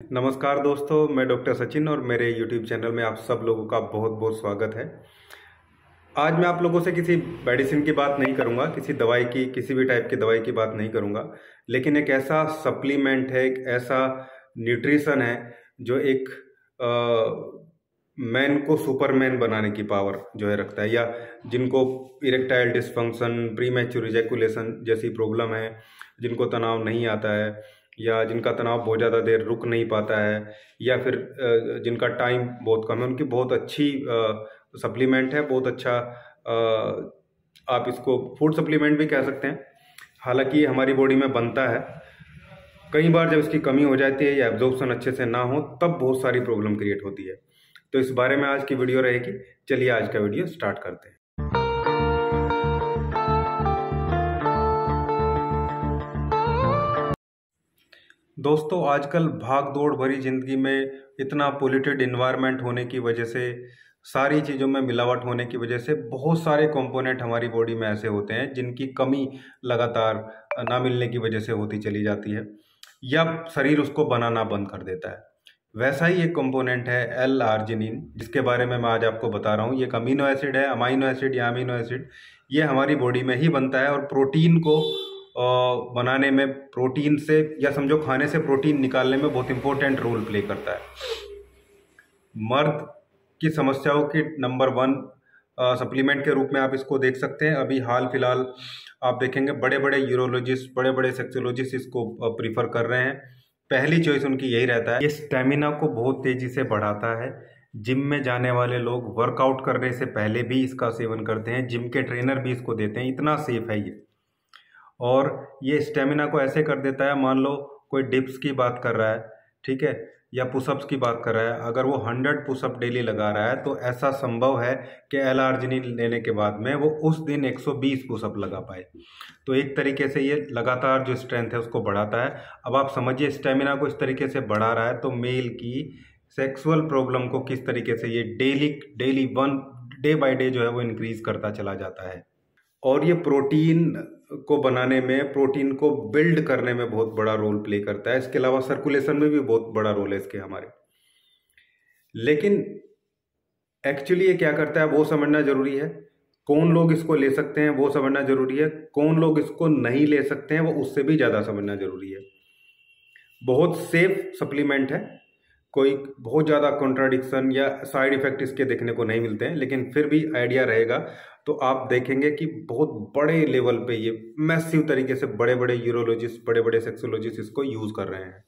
नमस्कार दोस्तों, मैं डॉक्टर सचिन और मेरे यूट्यूब चैनल में आप सब लोगों का बहुत बहुत स्वागत है। आज मैं आप लोगों से किसी मेडिसिन की बात नहीं करूंगा, किसी दवाई की, किसी भी टाइप की दवाई की बात नहीं करूंगा, लेकिन एक ऐसा सप्लीमेंट है, एक ऐसा न्यूट्रिशन है जो एक मैन को सुपरमैन बनाने की पावर जो है रखता है, या जिनको इरेक्टाइल डिसफंक्शन, प्रीमैच्योर इजैकुलेशन जैसी प्रॉब्लम है, जिनको तनाव नहीं आता है, या जिनका तनाव बहुत ज़्यादा देर रुक नहीं पाता है, या फिर जिनका टाइम बहुत कम है, उनकी बहुत अच्छी सप्लीमेंट है। बहुत अच्छा आप इसको फूड सप्लीमेंट भी कह सकते हैं। हालांकि ये हमारी बॉडी में बनता है, कई बार जब इसकी कमी हो जाती है या एब्जॉर्प्शन अच्छे से ना हो तब बहुत सारी प्रॉब्लम क्रिएट होती है। तो इस बारे में आज की वीडियो रहेगी। चलिए आज का वीडियो स्टार्ट करते हैं। दोस्तों, आजकल भाग दौड़ भरी जिंदगी में इतना पोल्यूटेड इन्वायरमेंट होने की वजह से, सारी चीज़ों में मिलावट होने की वजह से बहुत सारे कंपोनेंट हमारी बॉडी में ऐसे होते हैं जिनकी कमी लगातार ना मिलने की वजह से होती चली जाती है, या शरीर उसको बनाना बंद कर देता है। वैसा ही एक कंपोनेंट है एल आर्जिनिन, जिसके बारे में मैं आज आपको बता रहा हूँ। ये एक अमीनो एसिड है, अमाइनो एसिड या अमीनो एसिड। ये हमारी बॉडी में ही बनता है और प्रोटीन को बनाने में, प्रोटीन से या समझो खाने से प्रोटीन निकालने में बहुत इंपॉर्टेंट रोल प्ले करता है। मर्द की समस्याओं की नंबर 1 सप्लीमेंट के रूप में आप इसको देख सकते हैं। अभी हाल फिलहाल आप देखेंगे बड़े बड़े यूरोलॉजिस्ट, बड़े बड़े सेक्सोलॉजिस्ट इसको प्रीफर कर रहे हैं। पहली चॉइस उनकी यही रहता है। ये स्टेमिना को बहुत तेजी से बढ़ाता है। जिम में जाने वाले लोग वर्कआउट करने से पहले भी इसका सेवन करते हैं, जिम के ट्रेनर भी इसको देते हैं, इतना सेफ है ये। और ये स्टेमिना को ऐसे कर देता है, मान लो कोई डिप्स की बात कर रहा है, ठीक है, या पुशअप्स की बात कर रहा है, अगर वो 100 पुशअप डेली लगा रहा है तो ऐसा संभव है कि एल आर्जिनिन लेने के बाद में वो उस दिन 120 पुशअप लगा पाए। तो एक तरीके से ये लगातार जो स्ट्रेंथ है उसको बढ़ाता है। अब आप समझिए, स्टेमिना को इस तरीके से बढ़ा रहा है तो मेल की सेक्सुअल प्रॉब्लम को किस तरीके से ये daily one day by day जो है वो इंक्रीज करता चला जाता है। और ये प्रोटीन को बनाने में, प्रोटीन को बिल्ड करने में बहुत बड़ा रोल प्ले करता है। इसके अलावा सर्कुलेशन में भी बहुत बड़ा रोल है इसके हमारे। लेकिन एक्चुअली ये क्या करता है वो समझना जरूरी है। कौन लोग इसको ले सकते हैं वो समझना जरूरी है। कौन लोग इसको नहीं ले सकते हैं वो उससे भी ज़्यादा समझना जरूरी है। बहुत सेफ सप्लीमेंट है, कोई बहुत ज़्यादा कॉन्ट्राडिक्शन या साइड इफेक्ट इसके देखने को नहीं मिलते हैं, लेकिन फिर भी आइडिया रहेगा तो आप देखेंगे कि बहुत बड़े लेवल पे ये मैसिव तरीके से बड़े बड़े यूरोलॉजिस्ट, बड़े बड़े सेक्सोलॉजिस्ट इसको यूज़ कर रहे हैं।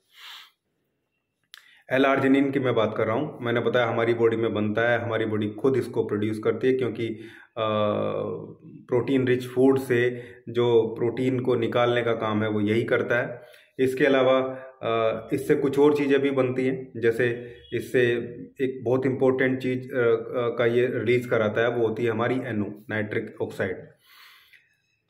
एल आर्जिनिन की मैं बात कर रहा हूँ। मैंने बताया हमारी बॉडी में बनता है, हमारी बॉडी खुद इसको प्रोड्यूस करती है, क्योंकि प्रोटीन रिच फूड से जो प्रोटीन को निकालने का काम है वो यही करता है। इसके अलावा इससे कुछ और चीज़ें भी बनती हैं, जैसे इससे एक बहुत इम्पोर्टेंट चीज़ का ये रिलीज कराता है, वो होती है हमारी NO, nitric oxide.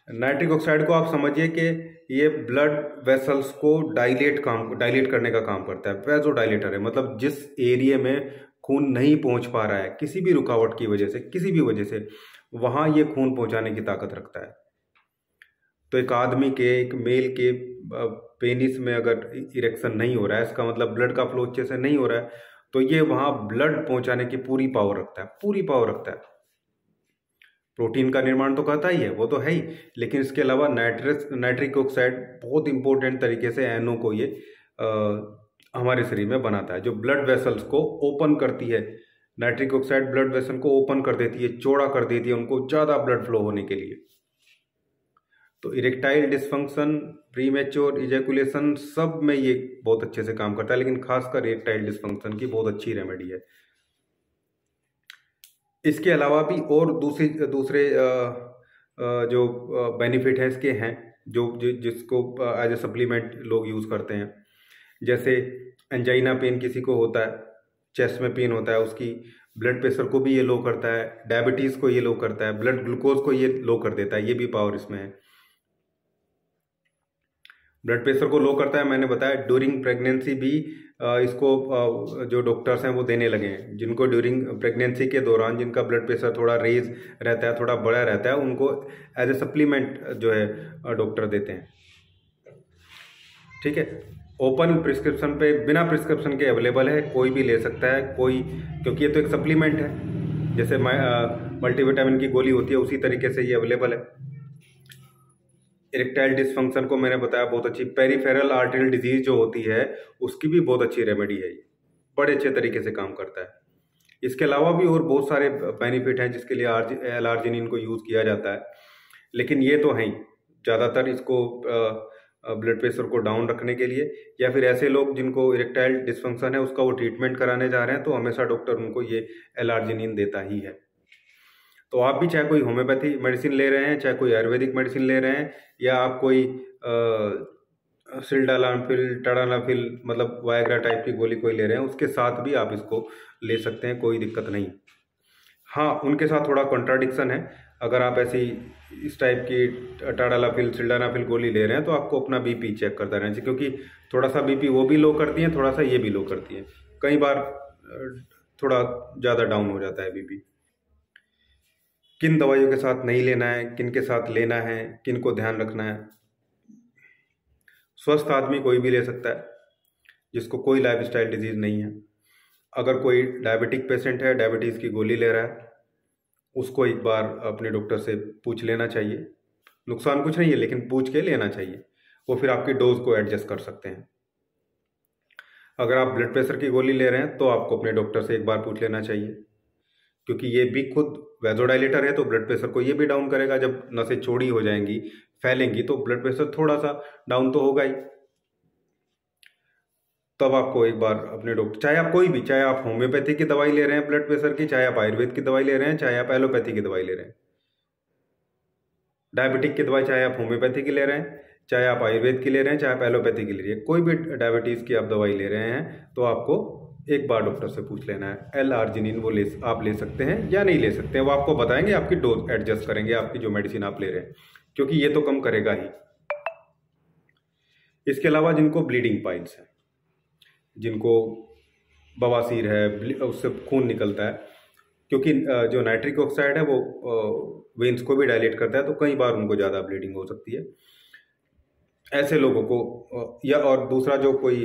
Nitric oxide को आप समझिए कि ये ब्लड वेसल्स को डायलेट करने का काम करता है। वैसो डायलेटर है, मतलब जिस एरिया में खून नहीं पहुंच पा रहा है किसी भी रुकावट की वजह से, किसी भी वजह से, वहां ये खून पहुंचाने की ताकत रखता है। तो एक आदमी के, एक मेल के पेनिस में अगर इरेक्शन नहीं हो रहा है, इसका मतलब ब्लड का फ्लो अच्छे से नहीं हो रहा है, तो ये वहां ब्लड पहुंचाने की पूरी पावर रखता है, पूरी पावर रखता है। प्रोटीन का निर्माण तो करता ही है, वो तो है ही, लेकिन इसके अलावा नाइट्रिक ऑक्साइड बहुत इंपॉर्टेंट तरीके से NO को ये हमारे शरीर में बनाता है, जो ब्लड वेसल्स को ओपन करती है। नाइट्रिक ऑक्साइड ब्लड वेसल को ओपन कर देती है, चौड़ा कर देती है उनको ज़्यादा ब्लड फ्लो होने के लिए। तो इरेक्टाइल डिसफंक्शन, प्रीमेच्योर इजैकुलेशन, सब में ये बहुत अच्छे से काम करता है, लेकिन खासकर इरेक्टाइल डिसफंक्शन की बहुत अच्छी रेमेडी है। इसके अलावा भी और दूसरे जो बेनिफिट है इसके हैं, जिसको एज ए सप्लीमेंट लोग यूज़ करते हैं। जैसे एंजाइना पेन किसी को होता है, चेस्ट में पेन होता है, उसकी ब्लड प्रेशर को भी ये लो करता है, डायबिटीज़ को ये लो करता है, ब्लड ग्लूकोज को ये लो कर देता है, ये भी पावर इसमें है। ब्लड प्रेशर को लो करता है, मैंने बताया। ड्यूरिंग प्रेगनेंसी भी इसको जो डॉक्टर्स हैं वो देने लगे हैं। जिनको ड्यूरिंग प्रेगनेंसी के दौरान जिनका ब्लड प्रेशर थोड़ा रेज रहता है, थोड़ा बड़ा रहता है, उनको एज ए सप्लीमेंट जो है डॉक्टर देते हैं, ठीक है। ओपन प्रिस्क्रिप्शन पे बिना प्रिस्क्रिप्शन के अवेलेबल है, कोई भी ले सकता है कोई, क्योंकि ये तो एक सप्लीमेंट है, जैसे मल्टीविटामिन की गोली होती है उसी तरीके से ये अवेलेबल है। इरेक्टाइल डिसफंक्शन को मैंने बताया बहुत अच्छी, पेरिफेरल आर्टरियल डिजीज जो होती है उसकी भी बहुत अच्छी रेमेडी है, ये बड़े अच्छे तरीके से काम करता है। इसके अलावा भी और बहुत सारे बेनिफिट हैं जिसके लिए L-आर्जिनिन को यूज़ किया जाता है, लेकिन ये तो है ही ज़्यादातर इसको ब्लड प्रेशर को डाउन रखने के लिए, या फिर ऐसे लोग जिनको इरेक्टाइल डिसफंक्शन है उसका वो ट्रीटमेंट कराने जा रहे हैं तो हमेशा डॉक्टर उनको ये L-आर्जिनिन देता ही है। तो आप भी चाहे कोई होम्योपैथी मेडिसिन ले रहे हैं, चाहे कोई आयुर्वेदिक मेडिसिन ले रहे हैं, या आप कोई सिल्डेनाफिल, टडानाफिल मतलब वायग्रा टाइप की गोली कोई ले रहे हैं, उसके साथ भी आप इसको ले सकते हैं, कोई दिक्कत नहीं। हाँ, उनके साथ थोड़ा कॉन्ट्राडिक्शन है, अगर आप ऐसी इस टाइप की टाडालाफिल, सिल्डेनाफिल गोली ले रहे हैं तो आपको अपना बीपी चेक करता रहना चाहिए, क्योंकि थोड़ा सा बीपी वो भी लो करती हैं, थोड़ा सा ये भी लो करती हैं, कई बार थोड़ा ज़्यादा डाउन हो जाता है बीपी। किन दवाइयों के साथ नहीं लेना है, किन के साथ लेना है, किन को ध्यान रखना है। स्वस्थ आदमी कोई भी ले सकता है जिसको कोई लाइफस्टाइल डिजीज नहीं है। अगर कोई डायबिटिक पेशेंट है, डायबिटीज़ की गोली ले रहा है, उसको एक बार अपने डॉक्टर से पूछ लेना चाहिए, नुकसान कुछ नहीं है लेकिन पूछ के लेना चाहिए, वो फिर आपकी डोज को एडजस्ट कर सकते हैं। अगर आप ब्लड प्रेशर की गोली ले रहे हैं तो आपको अपने डॉक्टर से एक बार पूछ लेना चाहिए, क्योंकि ये भी खुद वैजोडाइलेटर है तो ब्लड प्रेशर को ये भी डाउन करेगा। जब नसें चौड़ी हो जाएंगी, फैलेंगी, तो ब्लड प्रेशर थोड़ा सा डाउन तो होगा ही। तब आपको एक बार अपने डॉक्टर, चाहे आप कोई भी, चाहे आप होम्योपैथी की दवाई ले रहे हैं ब्लड प्रेशर की, चाहे आप आयुर्वेद की दवाई ले रहे हैं, चाहे आप एलोपैथी की दवाई ले रहे हैं, डायबिटिक की दवाई चाहे आप होम्योपैथी की ले रहे हैं, चाहे आप आयुर्वेद की ले रहे हैं, चाहे आप एलोपैथी की ले रहे हैं, कोई भी डायबिटीज़ की आप दवाई ले रहे हैं तो आपको एक बार डॉक्टर से पूछ लेना है L-आर्जिनिन वो आप ले सकते हैं या नहीं ले सकते हैं, वो आपको बताएंगे, आपकी डोज एडजस्ट करेंगे, आपकी जो मेडिसिन आप ले रहे हैं, क्योंकि ये तो कम करेगा ही। इसके अलावा जिनको ब्लीडिंग पाइल्स है, जिनको बवासीर है, उससे खून निकलता है, क्योंकि जो नाइट्रिक ऑक्साइड है वो वेन्स को भी डायलेट करता है, तो कई बार उनको ज़्यादा ब्लीडिंग हो सकती है। ऐसे लोगों को, या और दूसरा जो कोई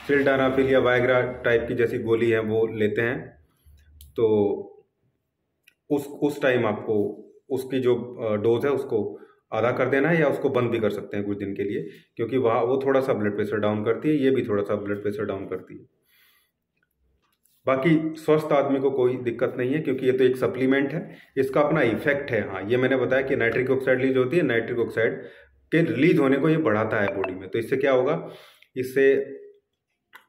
सिल्डेनाफिल या वायग्रा टाइप की जैसी गोली है वो लेते हैं, तो उस टाइम आपको उसकी जो डोज है उसको आधा कर देना है, या उसको बंद भी कर सकते हैं कुछ दिन के लिए, क्योंकि वहाँ वो थोड़ा सा ब्लड प्रेशर डाउन करती है, ये भी थोड़ा सा ब्लड प्रेशर डाउन करती है। बाकी स्वस्थ आदमी को कोई दिक्कत नहीं है, क्योंकि ये तो एक सप्लीमेंट है, इसका अपना इफेक्ट है। हाँ, ये मैंने बताया कि नाइट्रिक ऑक्साइड रिलीज होती है, नाइट्रिक ऑक्साइड के रिलीज होने को ये बढ़ाता है बॉडी में, तो इससे क्या होगा, इससे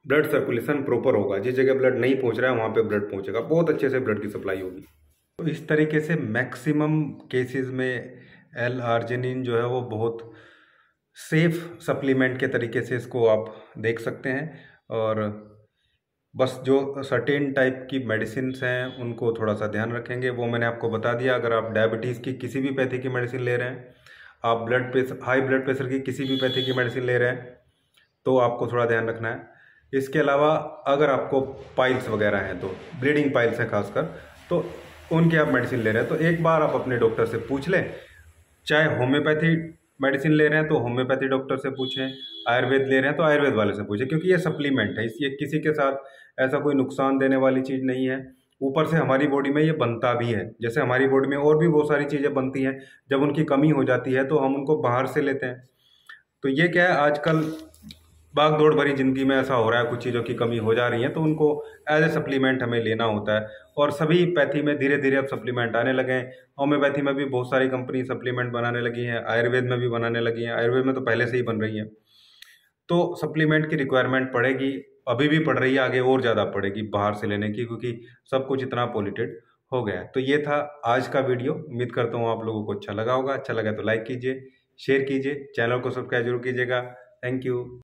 ब्लड सर्कुलेशन प्रॉपर होगा, जिस जगह ब्लड नहीं पहुंच रहा है वहाँ पे ब्लड पहुंचेगा, बहुत अच्छे से ब्लड की सप्लाई होगी। तो इस तरीके से मैक्सिमम केसेस में L-आर्जिनिन जो है वो बहुत सेफ सप्लीमेंट के तरीके से इसको आप देख सकते हैं। और बस जो सर्टेन टाइप की मेडिसिन हैं उनको थोड़ा सा ध्यान रखेंगे, वो मैंने आपको बता दिया। अगर आप डायबिटीज़ की किसी भी पैथी की मेडिसिन ले रहे हैं, आप blood pressure, high blood pressure की किसी भी पैथी की मेडिसिन ले रहे हैं, तो आपको थोड़ा ध्यान रखना है। इसके अलावा अगर आपको पाइल्स वगैरह हैं, तो ब्लीडिंग पाइल्स हैं खासकर, तो उनकी आप मेडिसिन ले रहे हैं तो एक बार आप अपने डॉक्टर से पूछ लें। चाहे होम्योपैथी मेडिसिन ले रहे हैं तो होम्योपैथी डॉक्टर से पूछें, आयुर्वेद ले रहे हैं तो आयुर्वेद वाले से पूछें, क्योंकि ये सप्लीमेंट है, इसलिए किसी के साथ ऐसा कोई नुकसान देने वाली चीज़ नहीं है। ऊपर से हमारी बॉडी में ये बनता भी है, जैसे हमारी बॉडी में और भी बहुत सारी चीज़ें बनती हैं, जब उनकी कमी हो जाती है तो हम उनको बाहर से लेते हैं। तो ये क्या है, आजकल भाग दौड़ भरी ज़िंदगी में ऐसा हो रहा है, कुछ चीज़ों की कमी हो जा रही है तो उनको एज ए सप्लीमेंट हमें लेना होता है। और सभी पैथी में धीरे धीरे अब सप्लीमेंट आने लगे हैं। होम्योपैथी में भी बहुत सारी कंपनी सप्लीमेंट बनाने लगी हैं, आयुर्वेद में भी बनाने लगी हैं, आयुर्वेद में तो पहले से ही बन रही हैं। तो सप्लीमेंट की रिक्वायरमेंट पड़ेगी, अभी भी पड़ रही है, आगे और ज़्यादा पड़ेगी बाहर से लेने की, क्योंकि सब कुछ इतना पॉल्यूटेड हो गया है। तो ये था आज का वीडियो, उम्मीद करता हूँ आप लोगों को अच्छा लगा होगा। अच्छा लगा तो लाइक कीजिए, शेयर कीजिए, चैनल को सब्सक्राइब जरूर कीजिएगा। Thank you.